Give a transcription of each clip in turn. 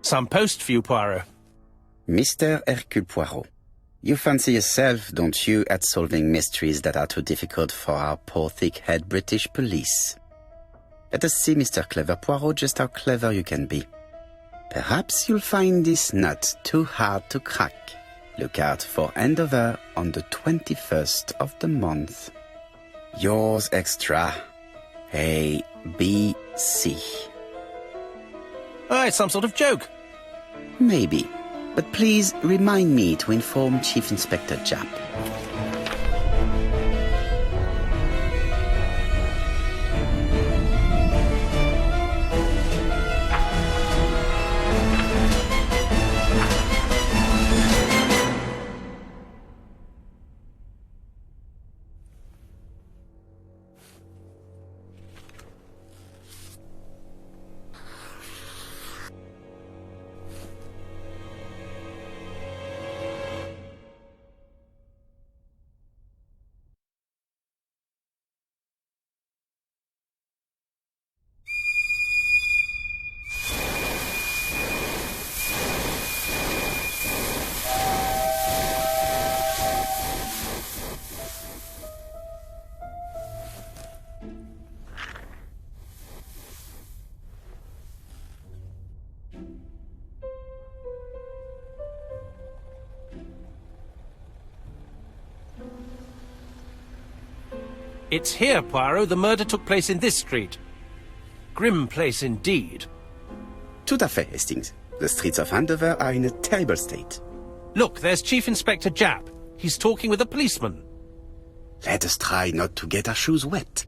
Some post for you, Poirot. Mr. Hercule Poirot, you fancy yourself, don't you, at solving mysteries that are too difficult for our poor thick-head British police? Let us see, Mr. Clever Poirot, just how clever you can be. Perhaps you'll find this nut too hard to crack. Look out for Andover on the 21st of the month. Yours extra, A, B, C. Oh, it's some sort of joke. Maybe, but please remind me to inform Chief Inspector Japp. It's here, Poirot. The murder took place in this street. Grim place indeed. Tout à fait, Hastings. The streets of Andover are in a terrible state. Look, there's Chief Inspector Japp. He's talking with a policeman. Let us try not to get our shoes wet.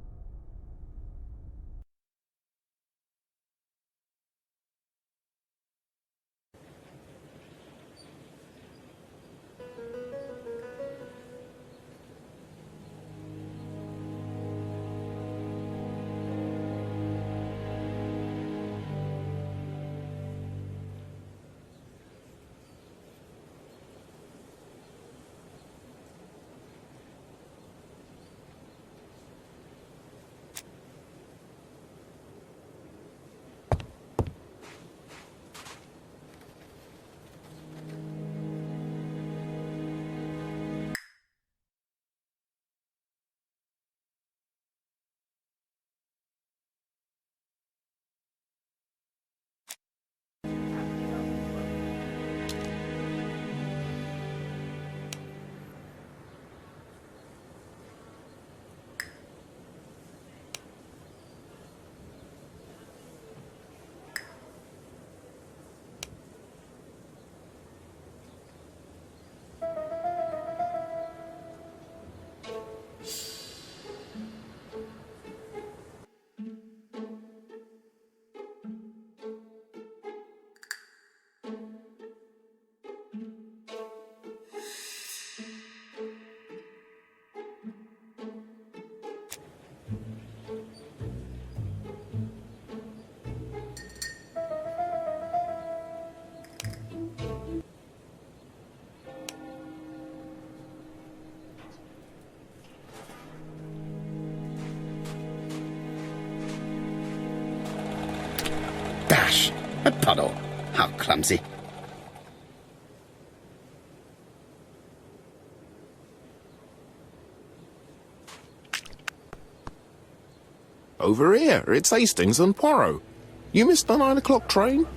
Dash! A puddle. How clumsy. Over here, it's Hastings and Poirot. You missed the 9 o'clock train?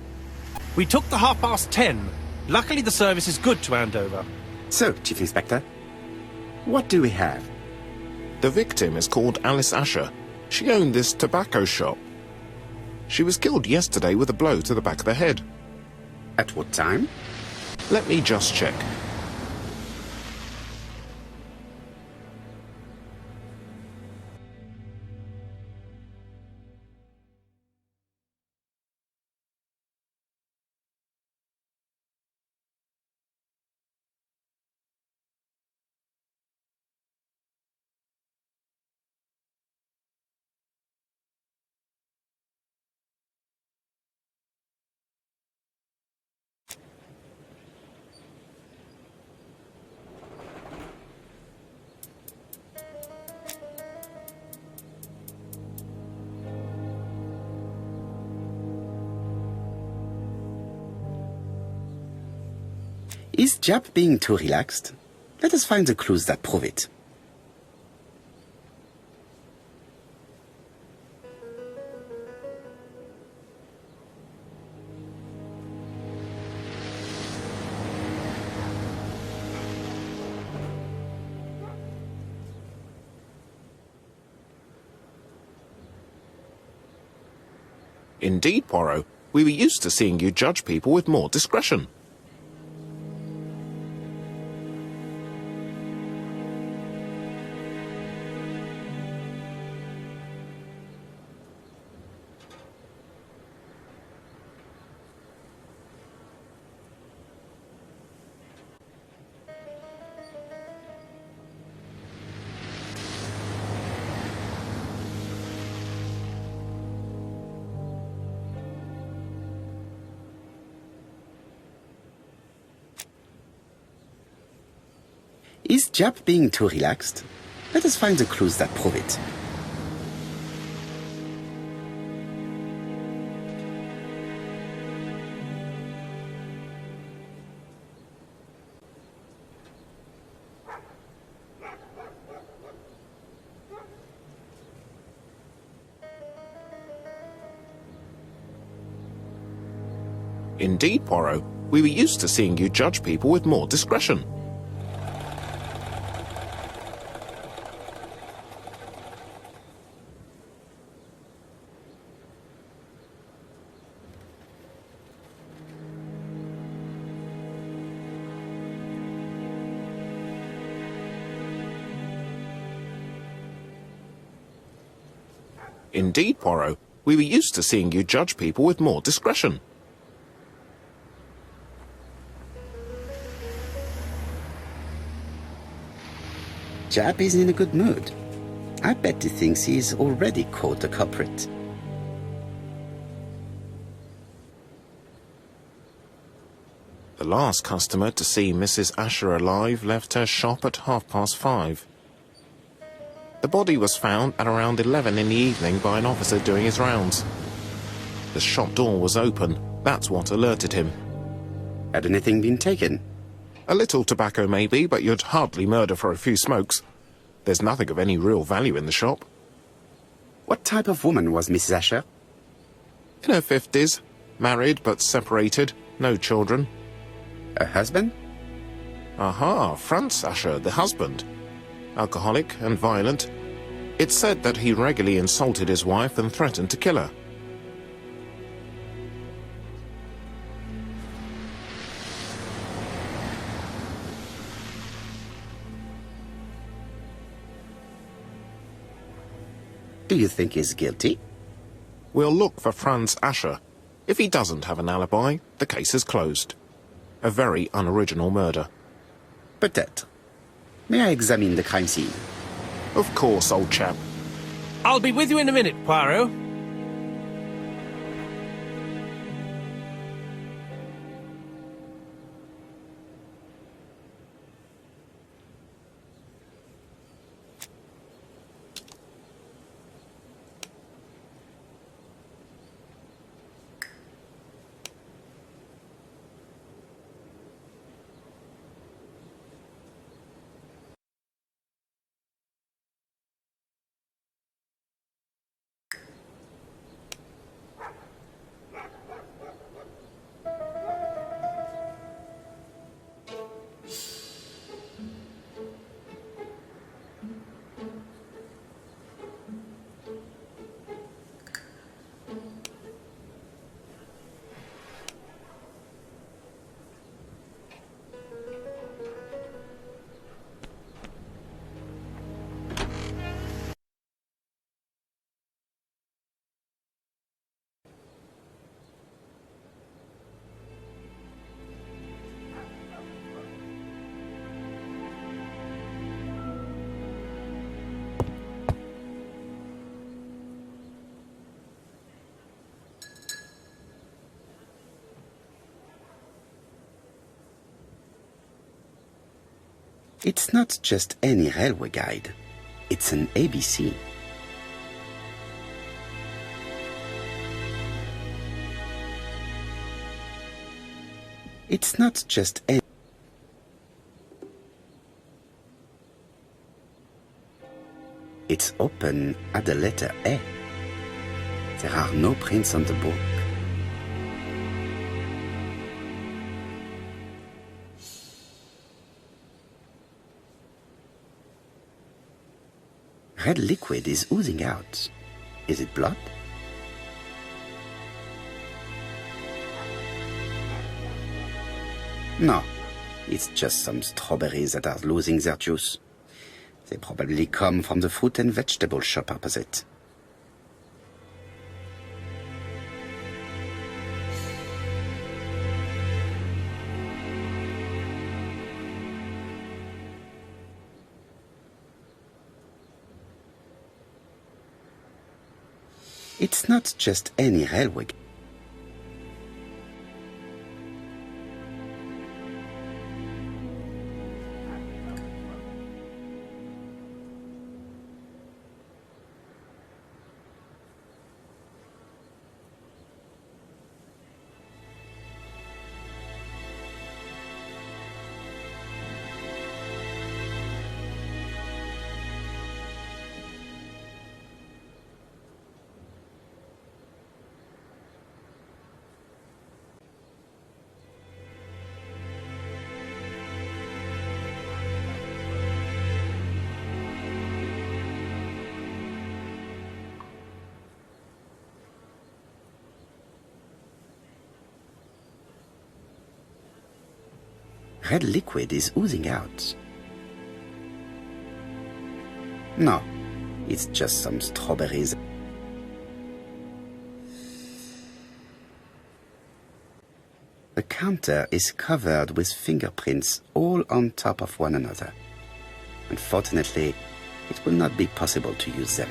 We took the 10:30. Luckily the service is good to Andover. So, Chief Inspector, what do we have? The victim is called Alice Asher. She owned this tobacco shop. She was killed yesterday with a blow to the back of the head. At what time? Let me just check. Is Jap being too relaxed? Let us find the clues that prove it. Indeed, Poirot. We were used to seeing you judge people with more discretion. Is Jap being too relaxed? Let us find the clues that prove it. Indeed, Poirot. We were used to seeing you judge people with more discretion. Indeed, Poirot. We were used to seeing you judge people with more discretion. Jap is in a good mood. I bet he thinks he's already caught the culprit. The last customer to see Mrs. Asher alive left her shop at 5:30. The body was found at around 11 in the evening by an officer doing his rounds. The shop door was open. That's what alerted him. Had anything been taken? A little tobacco maybe, but you'd hardly murder for a few smokes. There's nothing of any real value in the shop. What type of woman was Mrs. Asher? In her 50s, married but separated, no children. Her husband? Aha, Franz Asher, the husband. Alcoholic and violent. It's said that he regularly insulted his wife and threatened to kill her. Do you think he's guilty? We'll look for Franz Asher. If he doesn't have an alibi, the case is closed. A very unoriginal murder. Peut-être. May I examine the crime scene? Of course, old chap. I'll be with you in a minute, Poirot. It's not just any railway guide. It's an ABC. It's not just any... open at the letter A. There are no prints on the book. Red liquid is oozing out. Is it blood? No, it's just some strawberries that are losing their juice. They probably come from the fruit and vegetable shop opposite. It's not just any railway. Red liquid is oozing out. No, it's just some strawberries. The counter is covered with fingerprints all on top of one another. Unfortunately, it will not be possible to use them.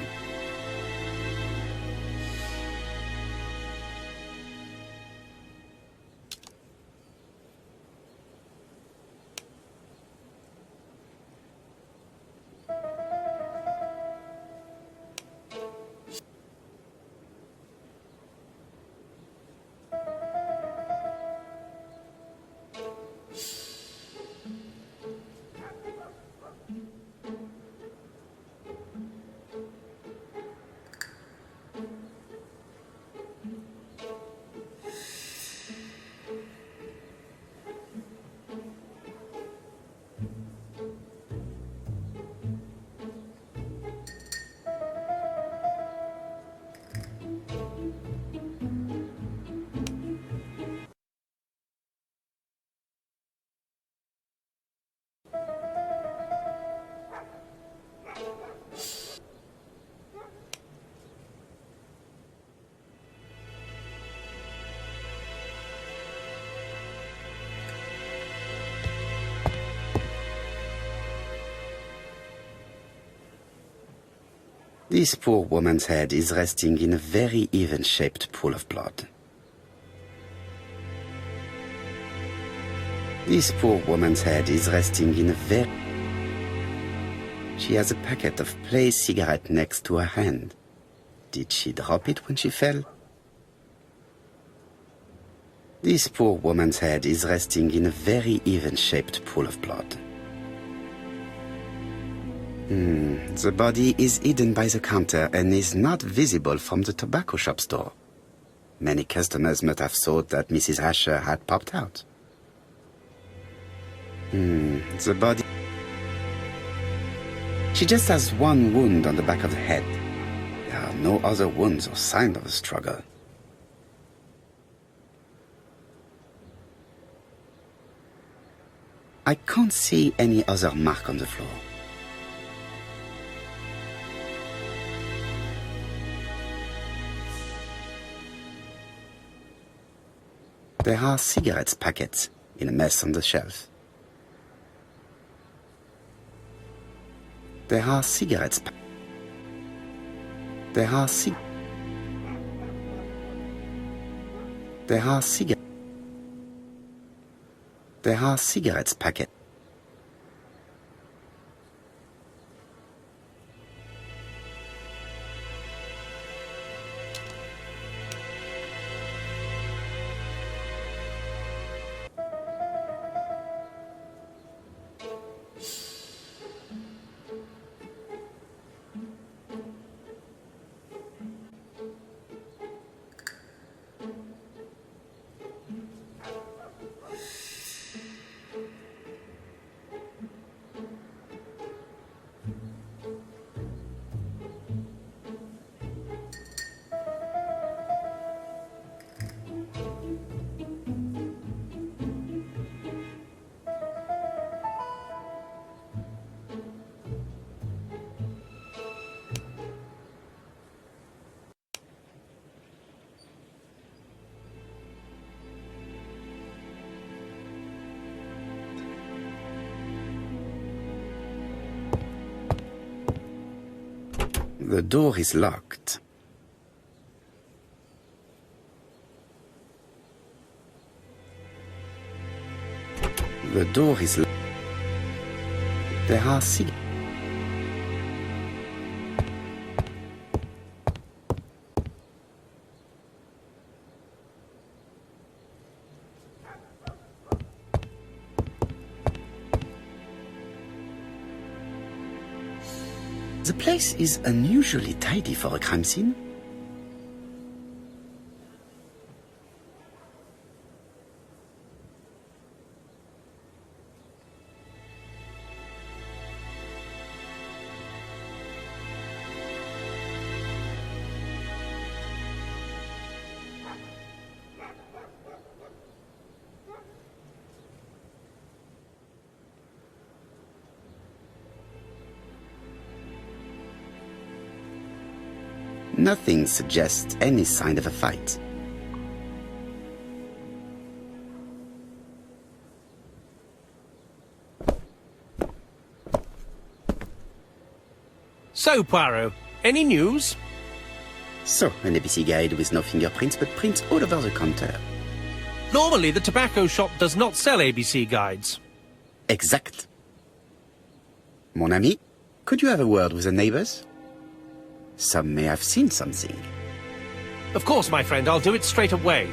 This poor woman's head is resting in a very even-shaped pool of blood. This poor woman's head is resting in a very... She has a packet of placed cigarette next to her hand. Did she drop it when she fell? This poor woman's head is resting in a very even-shaped pool of blood. The body is hidden by the counter and is not visible from the tobacco shop's door. Many customers must have thought that Mrs. Asher had popped out. The body... She just has one wound on the back of the head. There are no other wounds or signs of a struggle. I can't see any other mark on the floor. There are cigarette packets in a mess on the shelf. There are cigarette packets. There are cigarettes packets. The door is locked. The door is locked. There are cigarettes. The place is unusually tidy for a crime scene. Nothing suggests any sign of a fight. So, Poirot, any news? So, an ABC guide with no fingerprints but prints all over the counter. Normally, the tobacco shop does not sell ABC guides. Exact. Mon ami, could you have a word with the neighbors? Some may have seen something. Of course, my friend, I'll do it straight away.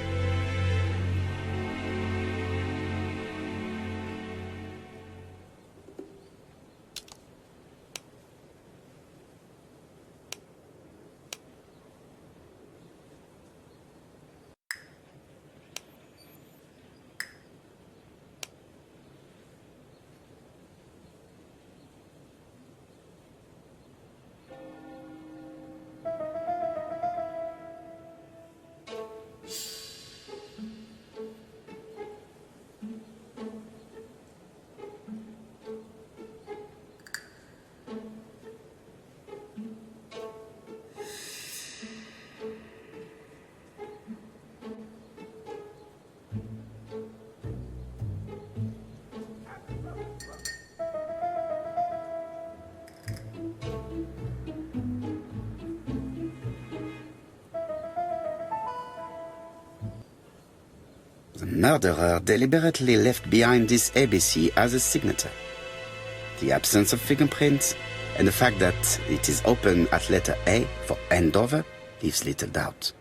The murderer deliberately left behind this ABC as a signature. The absence of fingerprints and the fact that it is open at letter A for Andover leaves little doubt.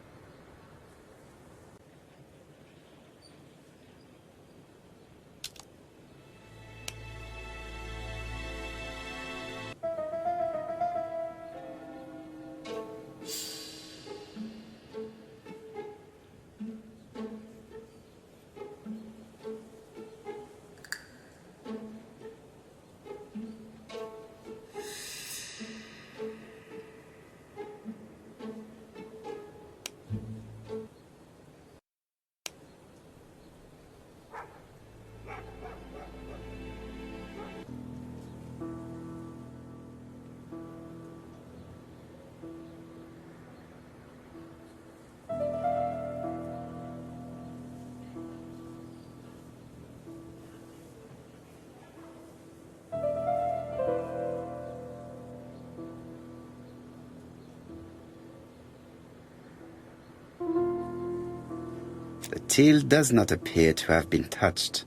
The till does not appear to have been touched.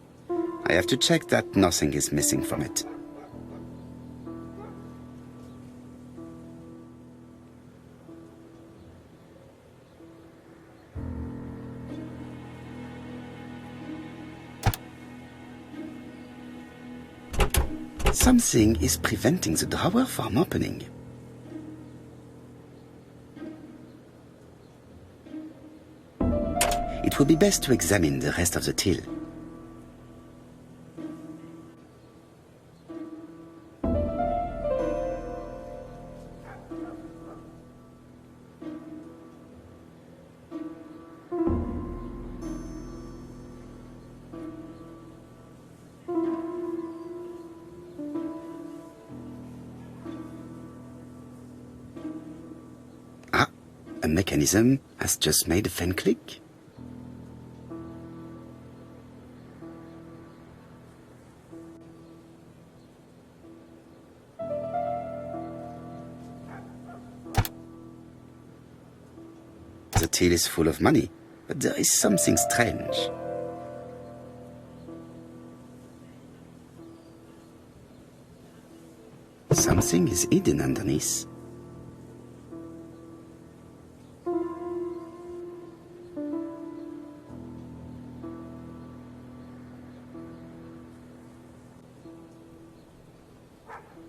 I have to check that nothing is missing from it. Something is preventing the drawer from opening. It will be best to examine the rest of the till. Ah, a mechanism has just made a fan click. The till is full of money, but there is something strange. Something is hidden underneath.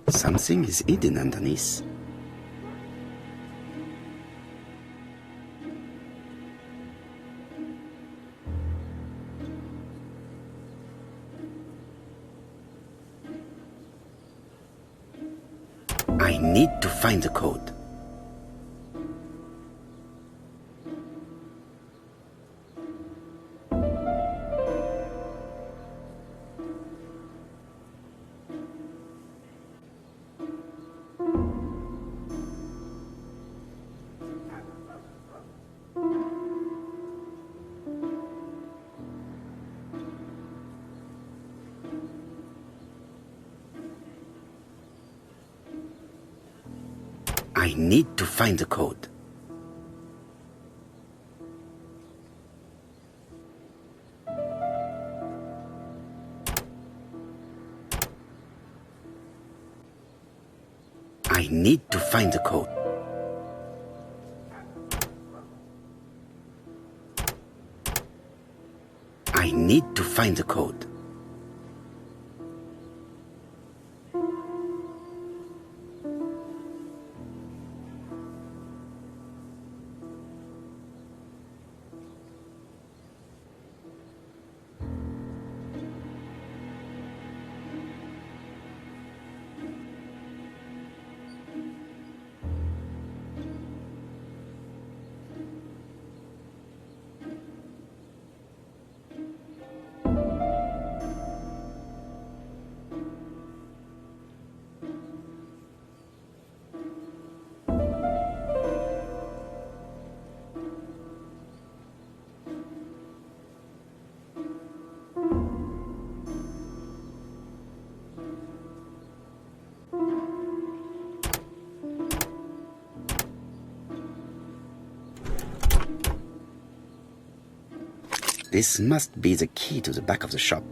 Something is hidden underneath. I need to find the code. I need to find the code. I need to find the code. I need to find the code. This must be the key to the back of the shop.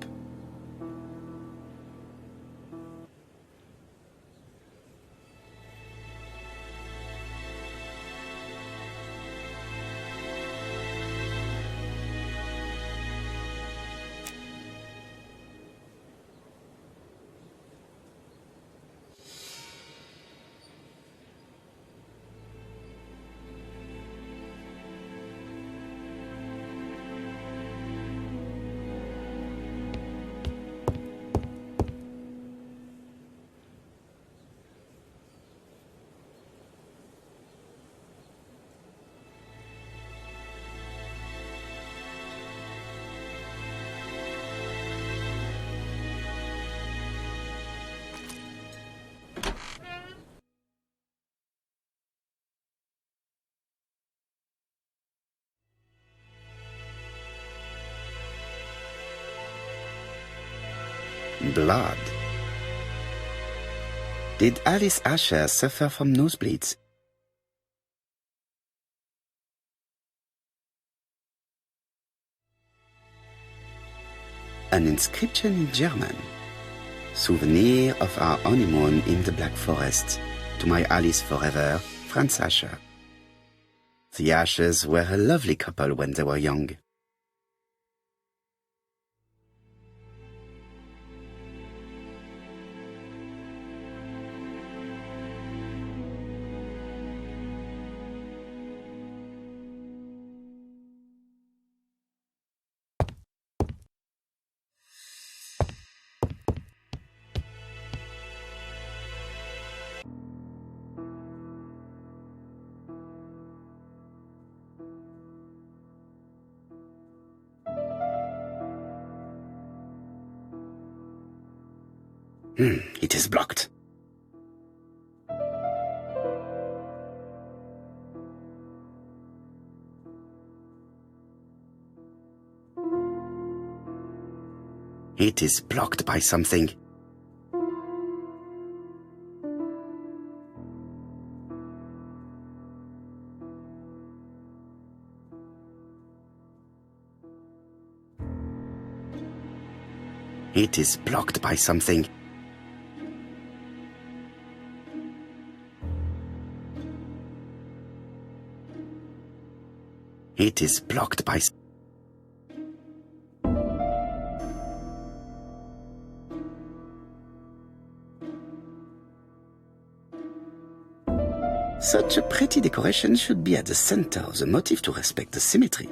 Blood. Did Alice Asher suffer from nosebleeds? An inscription in German. Souvenir of our honeymoon in the Black Forest. To my Alice forever, Franz Asher. The Ashers were a lovely couple when they were young. It is blocked. It is blocked by something. It is blocked by something. It is blocked by... Such a pretty decoration should be at the center of the motif to respect the symmetry.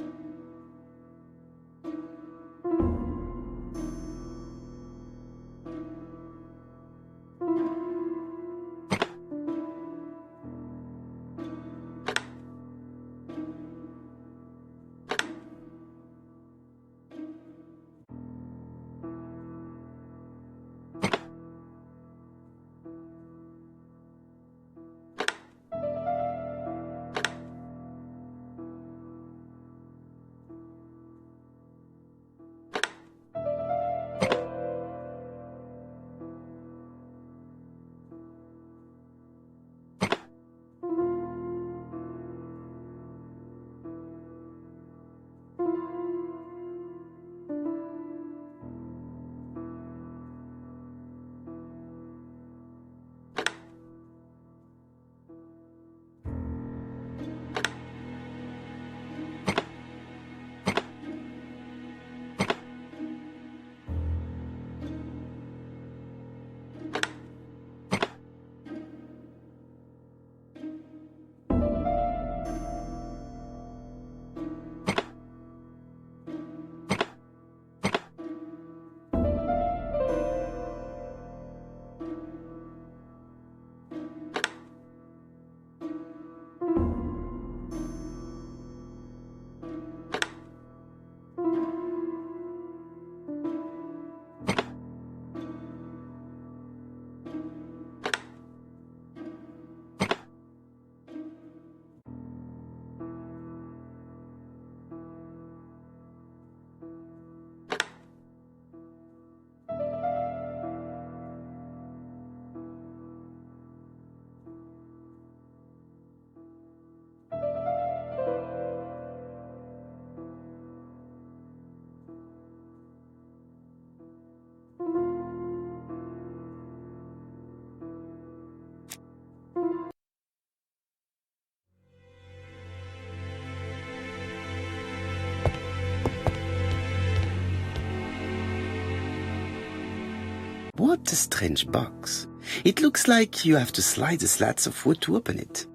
What a strange box. It looks like you have to slide the slats of wood to open it.